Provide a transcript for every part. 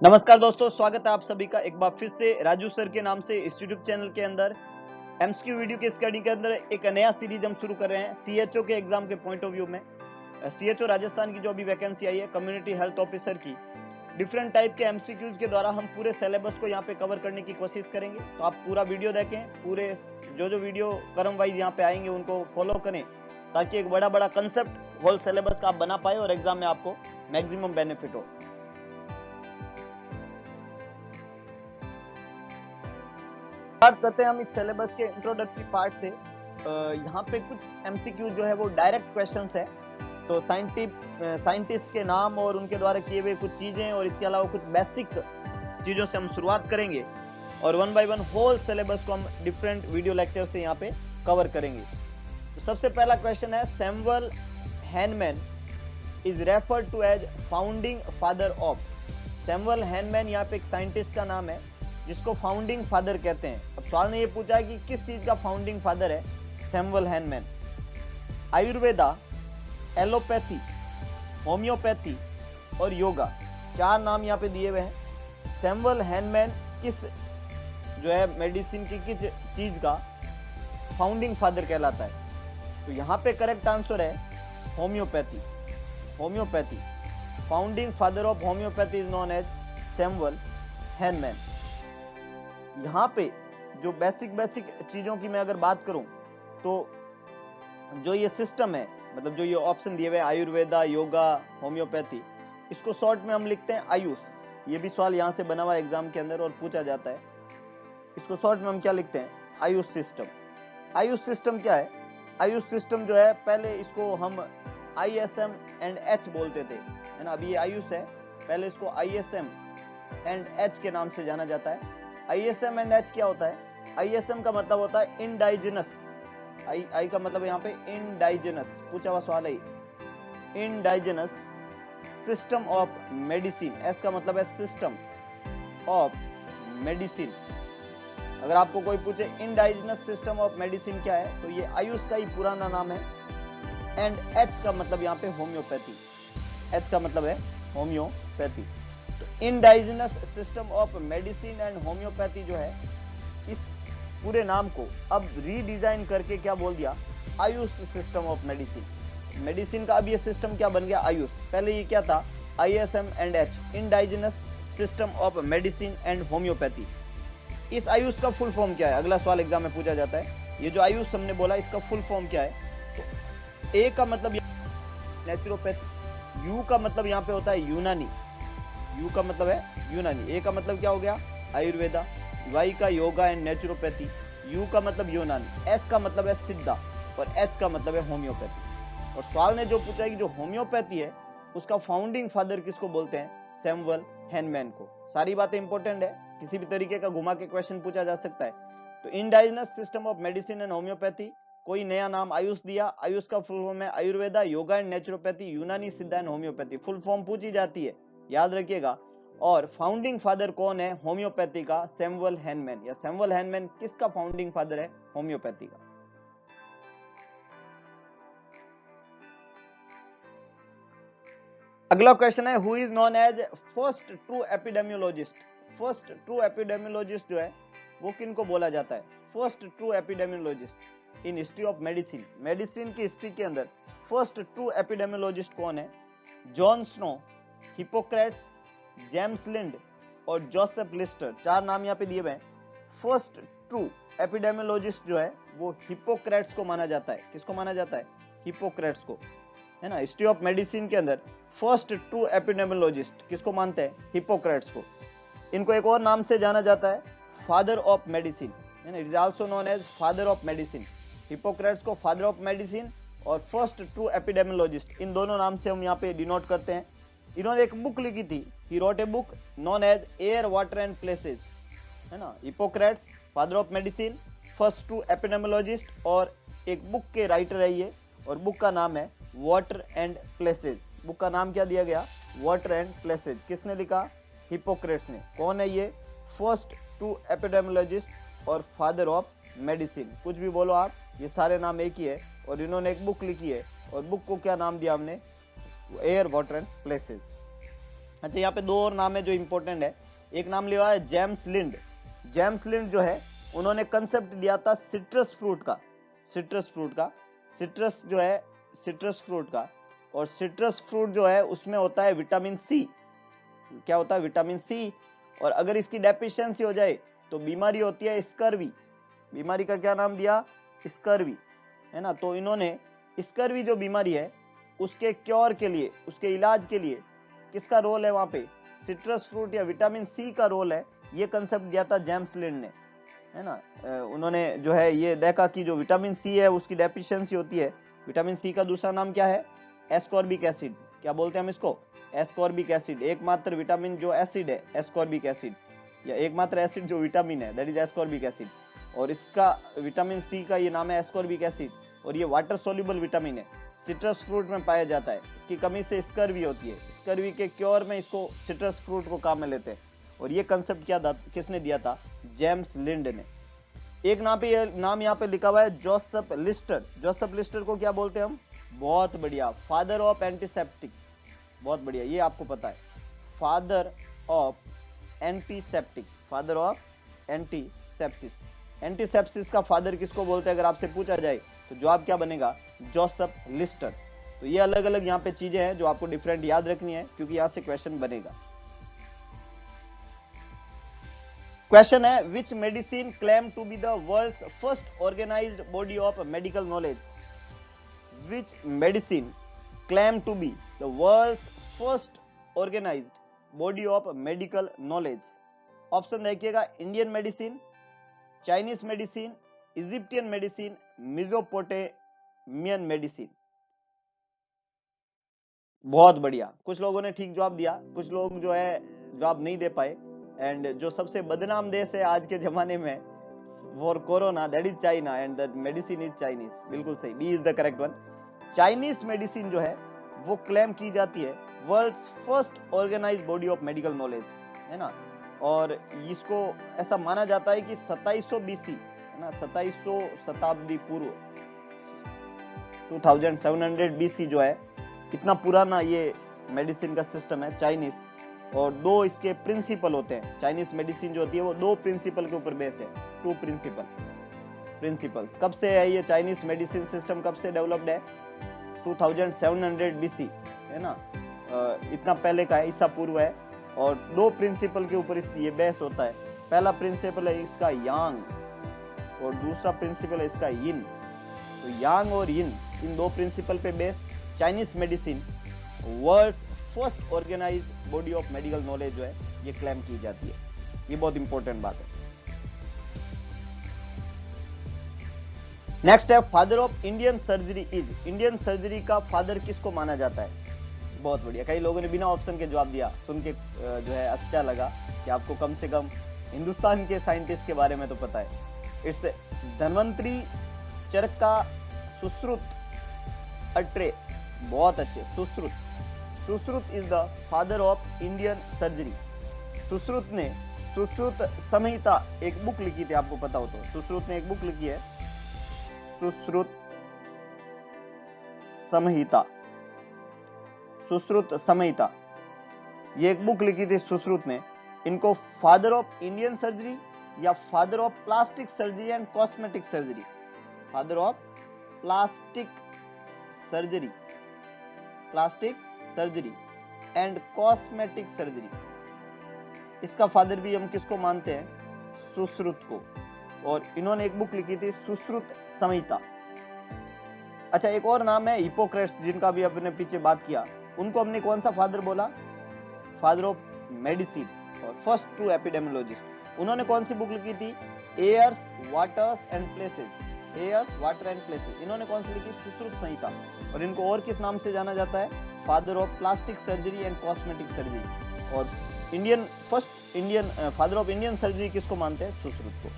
नमस्कार दोस्तों, स्वागत है आप सभी का एक बार फिर से राजू सर के नाम से इस यूट्यूब चैनल के अंदर एमसीक्यू वीडियो के स्टडी के अंदर एक नया सीरीज हम शुरू कर रहे हैं सीएचओ के एग्जाम के पॉइंट ऑफ व्यू में। सीएचओ राजस्थान की जो अभी वैकेंसी आई है कम्युनिटी हेल्थ ऑफिसर की, डिफरेंट टाइप के एमसीक्यूज के द्वारा हम पूरे सिलेबस को यहाँ पे कवर करने की कोशिश करेंगे। तो आप पूरा वीडियो देखें, पूरे जो वीडियो क्रम वाइज यहाँ पे आएंगे उनको फॉलो करें ताकि एक बड़ा कंसेप्ट होल सिलेबस का आप बना पाए और एग्जाम में आपको मैक्सिमम बेनिफिट हो। स्टार्ट करते हैं हम इस सिलेबस के इंट्रोडक्टरी पार्ट से। यहाँ पे कुछ एमसीक्यू जो है वो डायरेक्ट क्वेश्चंस है, तो साइंटिस्ट के नाम और उनके द्वारा किए हुए कुछ चीजें और इसके अलावा कुछ बेसिक चीजों से हम शुरुआत करेंगे और one by one whole syllabus को हम डिफरेंट वीडियो लेक्चर से यहाँ पे कवर करेंगे। तो सबसे पहला क्वेश्चन है, Samuel Hahnemann is referred to as founding father of. Samuel Hahnemann यहाँ पे एक साइंटिस्ट का नाम है जिसको फाउंडिंग फादर कहते हैं। अब सवाल ने ये पूछा है कि किस चीज का फाउंडिंग फादर है Samuel Hahnemann. Ayurveda, allopathy, homeopathy और योगा, चार नाम यहाँ पे दिए हुए हैं। सैमुअल हैनमैन किस जो है मेडिसिन की किस चीज का फाउंडिंग फादर कहलाता है? तो यहाँ पे करेक्ट आंसर है homeopathy. Homeopathy, founding father of homeopathy is known as Samuel Hahnemann. यहाँ पे जो बेसिक चीजों की मैं अगर बात करूं तो जो ये सिस्टम है, मतलब जो ये ऑप्शन दिए हुए आयुर्वेदा, योगा, होम्योपैथी, इसको शॉर्ट में हम लिखते हैं आयुष। ये भी सवाल यहाँ से बना हुआ एग्जाम के अंदर और पूछा जाता है। इसको शॉर्ट में हम क्या लिखते हैं? आयुष सिस्टम। आयुष सिस्टम क्या है? आयुष सिस्टम जो है, पहले इसको हम ISM एंड H बोलते थे, है ना। अभी ये आयुष है, पहले इसको ISM एंड H के नाम से जाना जाता है। ISM एंड H क्या होता है? ISM का मतलब होता है इंडाइजिनस। आई का मतलब यहाँ पे इंडाइजिनस, पूछा हुआ सवाल है। Indigenous system of medicine. S का मतलब है सिस्टम ऑफ मेडिसिन। अगर आपको कोई पूछे इंडाइजिनस सिस्टम ऑफ मेडिसिन क्या है, तो ये आयुष का ही पुराना नाम है। एंड H का मतलब यहाँ पे होम्योपैथी। H का मतलब है homeopathy. Indigenous system of medicine and homeopathy जो है, इस पूरे नाम को अब रीडिजाइन करके क्या बोल दिया? Ayush system of medicine. Medicine का अब ये सिस्टम क्या बन गया? आयुष। पहले ये क्या था? ISM and H, indigenous system of medicine and homeopathy. इस आयुष का फुल फॉर्म क्या है? अगला सवाल एग्जाम में पूछा जाता है। ये जो आयुष हमने बोला, इसका फुल फॉर्म क्या है? तो A का मतलब नेचुरोपैथी, U का मतलब यहाँ पे होता है यूनानी। यू का मतलब है यूनानी। ए का मतलब क्या हो गया? आयुर्वेदा। वाई का योगा एंड नेचुरोपैथी। यू का मतलब यूनानी। एस का मतलब है सिद्धा और एच का मतलब है होम्योपैथी। और सवाल ने जो पूछा है कि जो होम्योपैथी है उसका फाउंडिंग फादर किसको बोलते हैं? सैमुअल हैनमैन को। सारी बातें इंपॉर्टेंट है, किसी भी तरीके का घुमा के क्वेश्चन पूछा जा सकता है। तो indigenous system of medicine and homeopathy, कोई नया नाम आयुष दिया। आयुष का फुल फॉर्म है आयुर्वेदा, योगा एंड नेचुरोपैथी, यूनानी, सिद्धा एंड होम्योपैथी। फुल फॉर्म पूछी जाती है, याद रखिएगा। और फाउंडिंग फादर कौन है होम्योपैथी का? Samuel Hahnemann. या सैमुअल हैनमैन किसका फाउंडिंग फादर है होम्योपैथी का? अगला क्वेश्चन है, who is known as first true epidemiologist. First true epidemiologist जो है वो किनको बोला जाता है? First true epidemiologist in history of medicine. Medicine की हिस्ट्री के अंदर फर्स्ट ट्रू एपिडेमियोलॉजिस्ट कौन है? John Snow, Hippocrates, James Lind और जोसेफ लिस्टर, चार नाम यहाँ पे दिए हुए हैं। फर्स्ट ट्रू एपिडेमियोलॉजिस्ट जो है वो हिपोक्रेट्स को माना जाता है। किसको माना जाता है? हिपोक्रेट्स को, है ना। हिस्ट्री ऑफ मेडिसिन के अंदर फर्स्ट ट्रू एपिडेमियोलॉजिस्ट किसको मानते हैं? हिपोक्रेट्स को। इनको एक और नाम से जाना जाता है, फादर ऑफ मेडिसिन, है ना। It is also known as father of medicine. Hippocrates को फादर ऑफ मेडिसिन और फर्स्ट ट्रू एपिडेमियोलॉजिस्ट, इन दोनों नाम से हम यहाँ पे डिनोट करते हैं। इन्होंने एक बुक लिखी थी, he wrote a book known as air, water and places, है ना। Hippocrates father of medicine, first true epidemiologist, और एक बुक के राइटर है ये, और बुक का नाम है वाटर एंड प्लेसेस। बुक का नाम क्या दिया गया? Water and places. किसने लिखा? हिपोक्रेट्स ने। कौन है ये? फर्स्ट ट्रू एपिडेमियोलॉजिस्ट और फादर ऑफ मेडिसिन। कुछ भी बोलो आप, ये सारे नाम एक ही है। और इन्होंने एक बुक लिखी है और बुक को क्या नाम दिया हमने? Air, water and places. अच्छा, यहाँ पे दो और नाम है जो इंपॉर्टेंट है। एक नाम लिया है जेम्स लिंड। जेम्स लिंड जो है उन्होंने कंसेप्ट दिया था सिट्रस फ्रूट का, सिट्रस जो है सिट्रस फ्रूट का। और सिट्रस फ्रूट जो है उसमें होता है विटामिन सी। क्या होता है? Vitamin C. और अगर इसकी डेफिशिएंसी हो जाए तो बीमारी होती है स्कर्वी। बीमारी का क्या नाम दिया? स्कर्वी, है ना। तो इन्होंने स्कर्वी जो बीमारी है उसके क्योर के लिए, उसके इलाज के लिए किसका रोल है वहां पे? सिट्रस फ्रूट या विटामिन सी का रोल है। ये कंसेप्ट दिया था जेम्स लिंड ने, है ना। उन्होंने जो है ये देखा कि जो विटामिन सी है उसकी डेफिशिएंसी होती है। विटामिन सी का दूसरा नाम क्या है? Ascorbic acid. क्या बोलते हैं हम इसको? Ascorbic acid. एकमात्र विटामिन जो एसिड है एस्कॉर्बिक एसिड, या एकमात्र एसिड जो विटामिन है दैट इज एस्कॉर्बिक एसिड। और इसका विटामिन सी का ये नाम है एस्कॉर्बिक एसिड। और ये वाटर सोल्यूबल विटामिन है, सिट्रस फ्रूट में पाया जाता है। इसकी कमी से स्कर्वी होती है, स्कर्वी के क्योर में इसको सिट्रस फ्रूट को काम में लेते हैं। और ये कंसेप्ट क्या किसने दिया था? जेम्स लिंड ने। एक नाम यहाँ पे लिखा हुआ है जोसेफ लिस्टर। जोसेफ लिस्टर को क्या बोलते हैं हम? बहुत बढ़िया, फादर ऑफ एंटीसेप्टिक। बहुत बढ़िया, ये आपको पता है, father of antiseptic, father of antisepsis. Antisepsis का फादर किसको बोलते हैं अगर आपसे पूछा जाए तो जवाब क्या बनेगा? Joseph Lister. तो ये अलग अलग यहाँ पे चीजें हैं जो आपको डिफरेंट याद रखनी है क्योंकि यहां से क्वेश्चन बनेगा। क्वेश्चन है which medicine claim to be the world's first organised body of medical knowledge? Which medicine claim to be the world's first organised body of medical knowledge? Option देखिएगा, Indian medicine, Chinese medicine, Egyptian medicine, Mesopotamian medicine. बहुत बढ़िया, कुछ लोगों ने ठीक जवाब दिया, कुछ लोग जो है जवाब नहीं दे पाए। एंड जो सबसे बदनाम देश है आज के जमाने में for corona that is China and that medicine is Chinese. बिल्कुल सही, B is the correct one. Chinese medicine जो है वो क्लेम की जाती है world's first organised body of medical knowledge, है ना। और इसको ऐसा माना जाता है कि 2700 बीसी, है ना, 2700 शताब्दी पूर्व, 2700 बीसी जो है, इतना पुराना ये मेडिसिन का सिस्टम है चाइनीज। और दो इसके प्रिंसिपल होते हैं। चाइनीज मेडिसिन जो होती है वो दो प्रिंसिपल के ऊपर बेस है, टू प्रिंसिपल्स। कब से है ये चाइनीज मेडिसिन सिस्टम? कब से डेवलप्ड है? 2700 बीसी, है ना, इतना पहले का है, ईसा पूर्व है। और दो प्रिंसिपल के ऊपर ये बेस होता है। पहला प्रिंसिपल है इसका यांग और दूसरा प्रिंसिपल है इसका यिन। तो यांग और यिन, इन दो प्रिंसिपल पे base Chinese medicine world's first organised body of medical knowledge जो है ये क्लेम की जाती है। ये बहुत इंपॉर्टेंट बात है। नेक्स्ट है father of Indian surgery is. Indian surgery का फादर किसको माना जाता है? बहुत बढ़िया, कई लोगों ने बिना ऑप्शन के जवाब दिया, सुन के जो है अच्छा लगा कि आपको कम से कम हिंदुस्तान के साइंटिस्ट के बारे में तो पता है। इट्स धन्वंतरी चरका सुश्रुत अट्रे। बहुत अच्छे, Sushruta is the father of Indian surgery. Sushruta ने सुश्रुत संहिता एक बुक लिखी थी, आपको पता हो तो। सुश्रुत ने एक बुक लिखी है, सुश्रुत संहिता। ये एक बुक लिखी थी सुश्रुत ने। इनको फादर ऑफ इंडियन सर्जरी या father of plastic surgery and cosmetic surgery, father of plastic surgery and cosmetic surgery, इसका फादर भी हम किसको मानते हैं? सुश्रुत को। और इन्होंने एक बुक लिखी थी सुश्रुत संहिता। अच्छा, एक और नाम है हिपोक्रेट्स, जिनका भी अपने पीछे बात किया। उनको हमने कौन सा फादर बोला? फादर ऑफ मेडिसिन और फर्स्ट ट्रू एपिडेमियोलॉजिस्ट। उन्होंने कौन सी बुक लिखी थी? Airs waters and places. Airs water and places, इन्होंने कौन सी लिखी? सुश्रुत संहिता। और इनको और किस नाम से जाना जाता है? Father of plastic surgery and cosmetic surgery. और फादर ऑफ इंडियन सर्जरी किसको मानते हैं? सुश्रुत को।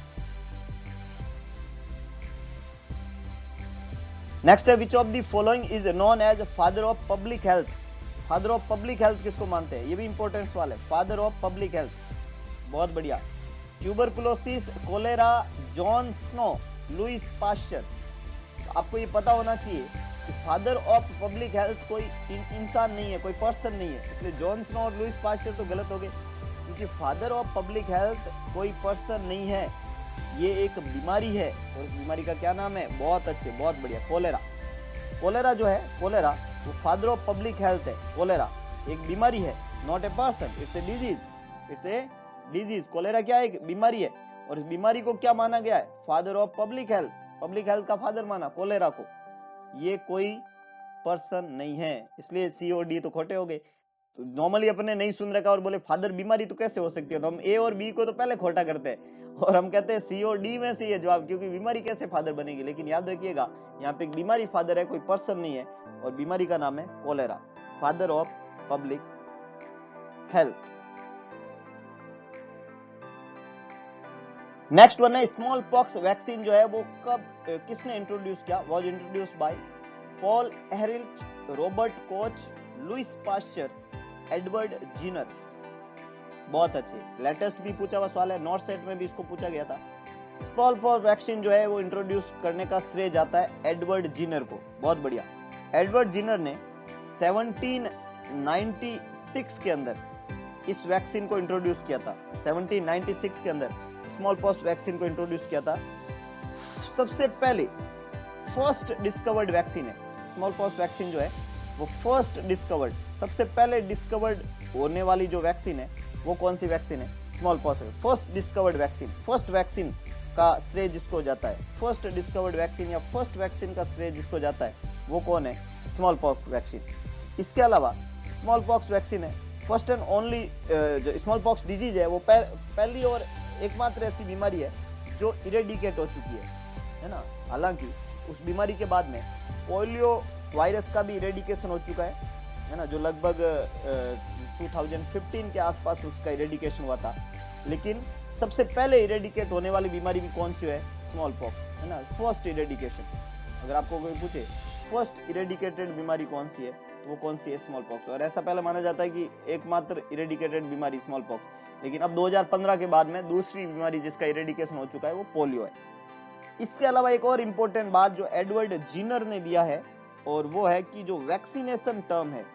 नेक्स्ट है which of the following is known as father of public health. Father of public health किसको मानते हैं? ये भी इंपॉर्टेंट सवाल है। फादर ऑफ पब्लिक हेल्थ, बहुत बढ़िया। Tuberculosis, cholera, John Snow, Louis Pasteur. आपको ये पता होना चाहिए फादर ऑफ पब्लिक हेल्थ कोई इंसान नहीं है, कोई पर्सन नहीं है, इसलिए जॉन स्नो और लुईस पास्चर तो गलत हो गए, क्योंकि फादर ऑफ पब्लिक हेल्थ कोई पर्सन नहीं है, ये एक बीमारी है। और इस बीमारी का क्या नाम है? बहुत अच्छे, बहुत बढ़िया, कोलेरा। कोलेरा जो है, कोलेरा वो फादर ऑफ पब्लिक हेल्थ है। कोलेरा एक बीमारी है, not a person, it's a disease, it's a disease. Cholera क्या है? एक बीमारी है, और इस बीमारी को क्या माना गया है? Father of public health, public health का फादर माना कोलेरा को। ये कोई पर्सन नहीं है, इसलिए सी और डी तो खोटे हो गए। तो नॉर्मली अपने नहीं सुन रखा और बोले फादर बीमारी तो कैसे हो सकती है, तो हम ए और बी को तो पहले खोटा करते हैं और हम कहते हैं सी और डी में से ये जवाब, क्योंकि बीमारी कैसे फादर बनेगी। लेकिन याद रखिएगा, यहाँ पे एक बीमारी फादर है, कोई पर्सन नहीं है, और बीमारी का नाम है cholera, father of public health. Next one है स्मॉल पॉक्स वैक्सीन जो है वो कब किसने इंट्रोड्यूस किया? Was introduce by Paul Ehrlich, Robert Koch, Louis Pasteur, Edward Jenner. बहुत अच्छे, लेटेस्ट भी पूछा हुआ सवाल है, नॉर्थ सेट में भी इसको पूछा गया था। स्मॉल पॉक्स वैक्सीन जो है वो इंट्रोड्यूस करने का श्रेय जाता है एडवर्ड जीनर को। बहुत बढ़िया, एडवर्ड जीनर ने 1796 के अंदर इस वैक्सीन को इंट्रोड्यूस किया था। 1796 के अंदर स्मॉल पॉक्स वैक्सीन को इंट्रोड्यूस किया था। सबसे पहले फर्स्ट डिस्कवर्ड वैक्सीन है स्मॉल पॉक्स वैक्सीन जो है वो फर्स्ट डिस्कवर्ड, सबसे पहले डिस्कवर्ड होने वाली जो वैक्सीन है वो कौन सी वैक्सीन है? Small pox. First discovered vaccine, first vaccine का श्रेय जिसको जाता है, फर्स्ट डिस्कवर्ड वैक्सीन या फर्स्ट वैक्सीन का श्रेय जिसको जाता है वो कौन है? Smallpox vaccine. इसके अलावा स्मॉल पॉक्स वैक्सीन है फर्स्ट एंड ओनली, जो स्मॉल पॉक्स डिजीज है वो पहली और एकमात्र ऐसी बीमारी है जो इरेडिकेट हो चुकी है ना। हालांकि उस बीमारी के बाद में पोलियो वायरस का भी इरेडिकेशन हो चुका है ना, जो लगभग 2015 के आसपास उसका इरेडिकेशन हुआ था। लेकिन सबसे पहले इरेडिकेट होने वाली बीमारी भी कौन सी है? स्मॉल पॉक्स, है ना, फर्स्ट इरेडिकेशन। अगर आपको कोई पूछे फर्स्ट इरेडिकेटेड बीमारी कौन सी है तो वो कौन सी है? Small pox. और ऐसा पहले माना जाता है कि एकमात्र इरेडिकेटेड बीमारी स्मॉल पॉक्स, लेकिन अब 2015 के बाद में दूसरी बीमारी जिसका इरेडिकेशन हो चुका है वो पोलियो है। इसके अलावा एक और इंपॉर्टेंट बात जो एडवर्ड जीनर ने दिया है, और वो है कि जो वैक्सीनेशन टर्म है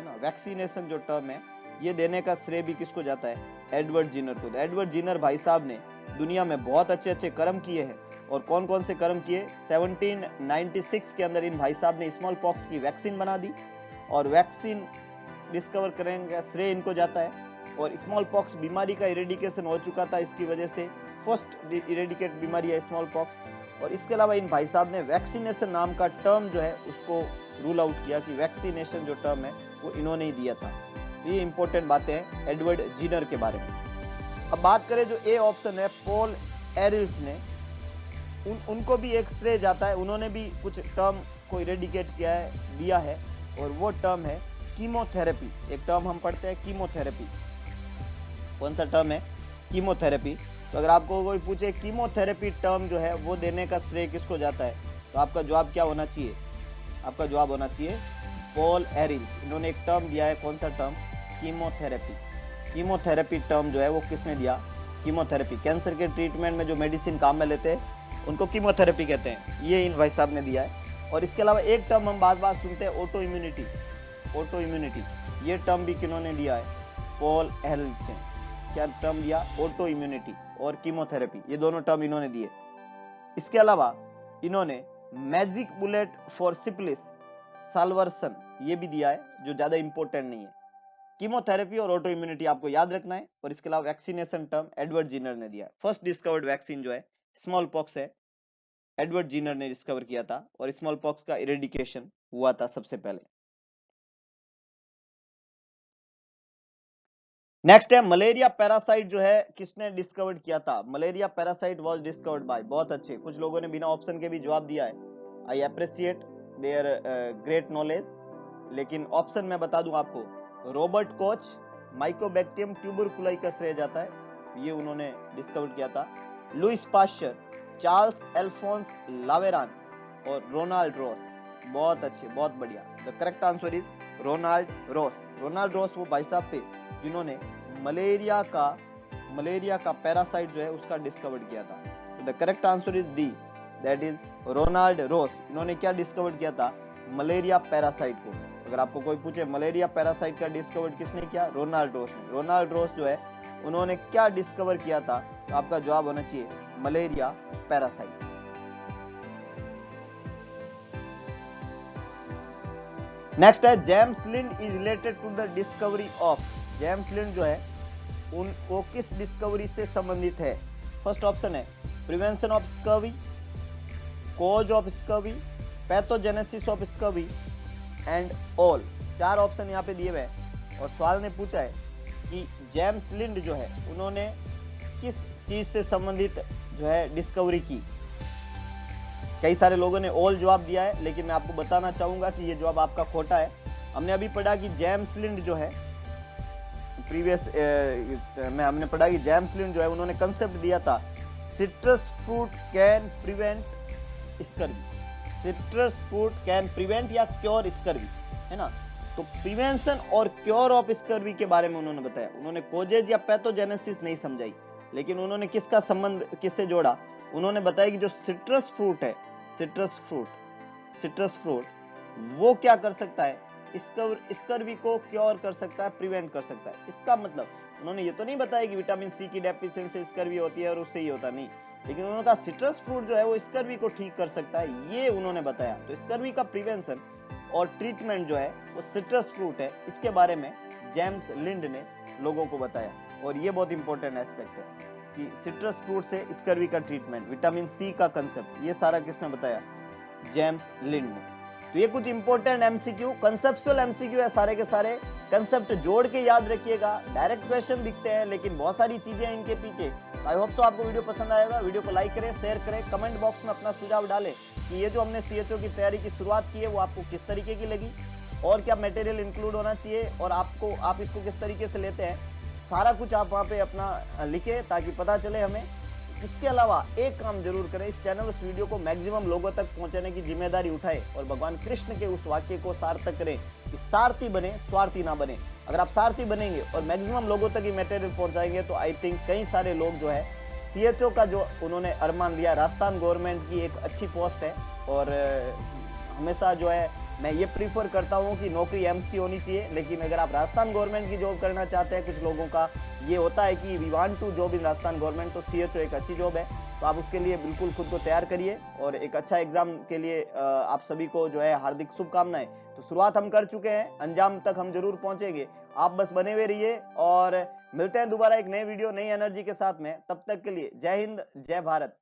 ना, वैक्सीनेशन जो टर्म है ये देने का श्रेय भी किसको जाता है? एडवर्ड जीनर को। एडवर्ड जीनर भाई साहब ने दुनिया में बहुत अच्छे अच्छे कर्म किए हैं, और कौन कौन से कर्म किए? 1796 के अंदर इन भाई साहब ने स्मॉल पॉक्स की वैक्सीन बना दी, और वैक्सीन डिस्कवर करने का श्रेय इनको जाता है। और स्मॉल पॉक्स बीमारी का इरेडिकेशन हो चुका था, इसकी वजह से फर्स्ट इरेडिकेट बीमारी है स्मॉल पॉक्स। और इसके अलावा इन भाई साहब ने वैक्सीनेशन नाम का टर्म जो है उसको रूल आउट किया कि वैक्सीनेशन जो टर्म है वो इन्होंने ही दिया था। ये इंपॉर्टेंट बातें हैं एडवर्ड जीनर के बारे में। अब बात करें जो ए ऑप्शन है पॉल एरिल्स ने, उनको भी एक श्रेय जाता है, उन्होंने भी कुछ टर्म को इरेडिकेट किया है, दिया है, और वो टर्म है कीमोथेरेपी। एक टर्म हम पढ़ते हैं कीमोथेरेपी। कौन सा टर्म है? कीमोथेरेपी। तो अगर आपको कोई पूछे कीमोथेरेपी टर्म जो है वो देने का श्रेय किसको जाता है, तो आपका जवाब क्या होना चाहिए? आपका जवाब होना चाहिए पॉल एरिल्स। इन्होंने एक टर्म दिया है, कौन सा टर्म? कीमोथेरेपी। कीमोथेरेपी टर्म जो है वो किसने दिया? कीमोथेरेपी। कैंसर के ट्रीटमेंट में जो मेडिसिन काम में लेते हैं उनको कीमोथेरेपी कहते हैं, ये इन भाई साहब ने दिया है। और इसके अलावा एक टर्म हम बार बार सुनते हैं, ऑटो इम्यूनिटी। ऑटो इम्यूनिटी, ये टर्म भी किन्होंने दिया है? पॉल एरिल्स ने। क्या टर्म दिया? ऑटो इम्यूनिटी और कीमोथेरेपी, ये दोनों टर्म इन्होंने दिए। इसके अलावा इन्होंने मैजिक बुलेट फॉर सिफिलिस साल्वर्सन ये भी दिया है, जो ज्यादा इंपॉर्टेंट नहीं है। कीमोथेरेपी और ऑटो इम्यूनिटी आपको याद रखना है। और इसके अलावा वैक्सीनेशन टर्म एडवर्ड जीनर ने दिया है। फर्स्ट डिस्कवर्ड वैक्सीन जो है स्मॉल पॉक्स है, एडवर्ड जीनर ने डिस्कवर किया था, और स्मॉल पॉक्स का इरेडिकेशन हुआ था सबसे पहले। नेक्स्ट है मलेरिया पैरासाइट जो है किसने डिस्कवर्ड किया था? Malaria parasite was discovered by, बहुत अच्छे, कुछ लोगों ने बिना ऑप्शन के भी जवाब दिया है। I appreciate their great knowledge. लेकिन ऑप्शन मैं बता दूं आपको, रॉबर्ट कोच, माइकोबैक्टीरियम ट्यूबरकुलाई का श्रेय जाता है, ये उन्होंने डिस्कवर किया था। Louis Pasteur, Charles Alphonse Laveran और रोनाल्ड रॉस। बहुत अच्छे, बहुत बढ़िया। The correct answer is Ronald Ross. Ronald Ross वो भाई साहब थे जिन्होंने मलेरिया का पैरासाइट जो है उसका डिस्कवर किया था। The correct answer is D, that is Ronald Ross. इन्होंने क्या डिस्कवर किया था? मलेरिया पैरासाइट को। अगर आपको कोई पूछे मलेरिया पैरासाइट का डिस्कवर किसने किया, रोनाल्ड रोस ने। रोनाल्ड रोस जो है उन्होंने क्या डिस्कवर किया था, तो आपका जवाब होना चाहिए मलेरिया पैरासाइट। नेक्स्ट है James Lind is related to the discovery of. James Lind जो है उनको किस डिस्कवरी से संबंधित है? फर्स्ट ऑप्शन है prevention of scurvy, cause of scurvy, pathogenesis of scurvy and all. 4 option यहाँ पे दिए हुए हैं और सवाल ने पूछा है कि जेम्स लिंड जो है उन्होंने किस चीज से संबंधित जो है डिस्कवरी की। कई सारे लोगों ने ऑल जवाब दिया है, लेकिन मैं आपको बताना चाहूंगा कि ये जवाब आपका खोटा है। हमने अभी पढ़ा कि जेम्स लिंड जो है प्रीवियस में हमने पढ़ा कि जेम्स लिंड जो है उन्होंने कंसेप्ट दिया था citrus fruit can prevent scurvy. Citrus fruit can prevent या क्योर स्कर्वी, है ना। तो प्रिवेंशन और क्योर ऑफ स्कर्वी के बारे में उन्होंने बताया। उन्होंने कोजेज या पैथोजेनेसिस नहीं समझाई, लेकिन उन्होंने किसका संबंध किससे जोड़ा, उन्होंने बताया कि जो सिट्रस फ्रूट है, सिट्रस फ्रूट वो क्या कर सकता है, स्कर्वी को क्योर कर सकता है, प्रिवेंट कर सकता है। इसका मतलब उन्होंने ये तो नहीं बताया कि विटामिन सी की डेफिशिएंसी से स्कर्वी होती है और उससे ही होता नहीं, लेकिन उन्होंने कहा सिट्रस फ्रूट जो है वो स्कर्वी को ठीक कर सकता है, ये उन्होंने बताया। तो स्कर्वी का प्रिवेंशन और ट्रीटमेंट जो है वो सिट्रस फ्रूट है, इसके बारे में जेम्स लिंड ने लोगों को बताया। और ये बहुत इंपॉर्टेंट एस्पेक्ट है कि सिट्रस फ्रूट से स्कर्वी का ट्रीटमेंट, विटामिन सी का कंसेप्ट, ये सारा किसने बताया, जेम्स लिंड ने। तो ये कुछ इंपॉर्टेंट एमसीक्यू, कंसेप्चुअल एमसीक्यू है सारे के सारे, कंसेप्ट जोड़ के याद रखिएगा। डायरेक्ट क्वेश्चन दिखते हैं लेकिन बहुत सारी चीजें हैं इनके पीछे। आई होप तो आपको वीडियो पसंद आएगा। वीडियो को लाइक करें, शेयर करें, कमेंट बॉक्स में अपना सुझाव डालें कि ये जो हमने सीएचओ की तैयारी की शुरुआत की है वो आपको किस तरीके की लगी और क्या मटेरियल इंक्लूड होना चाहिए और आप इसको किस तरीके से लेते हैं, सारा कुछ आप वहाँ पे अपना लिखे ताकि पता चले हमें। इसके अलावा एक काम जरूर करें, इस चैनल उस वीडियो को मैक्सिमम लोगों तक पहुंचाने की जिम्मेदारी उठाए और भगवान कृष्ण के उस वाक्य को सार्थक करें कि सारथी बने, स्वार्थी ना बने। अगर आप सारथी बनेंगे और मैक्सिमम लोगों तक ही मटेरियल पहुंचाएंगे तो आई थिंक कई सारे लोग जो है सीएचओ का जो उन्होंने अरमान लिया, राजस्थान गवर्नमेंट की एक अच्छी पोस्ट है और हमेशा जो है मैं ये प्रीफर करता हूँ कि नौकरी एम्स की होनी चाहिए, लेकिन अगर आप राजस्थान गवर्नमेंट की जॉब करना चाहते हैं, कुछ लोगों का ये होता है कि we want to job in Rajasthan government, तो सीएचओ एक अच्छी जॉब है। तो आप उसके लिए बिल्कुल खुद को तैयार करिए और एक अच्छा एग्जाम के लिए आप सभी को जो है हार्दिक शुभकामनाएं। तो शुरुआत हम कर चुके हैं, अंजाम तक हम जरूर पहुंचेंगे। आप बस बने हुए रहिए और मिलते हैं दोबारा एक नए वीडियो, नई एनर्जी के साथ में। तब तक के लिए जय हिंद, जय भारत।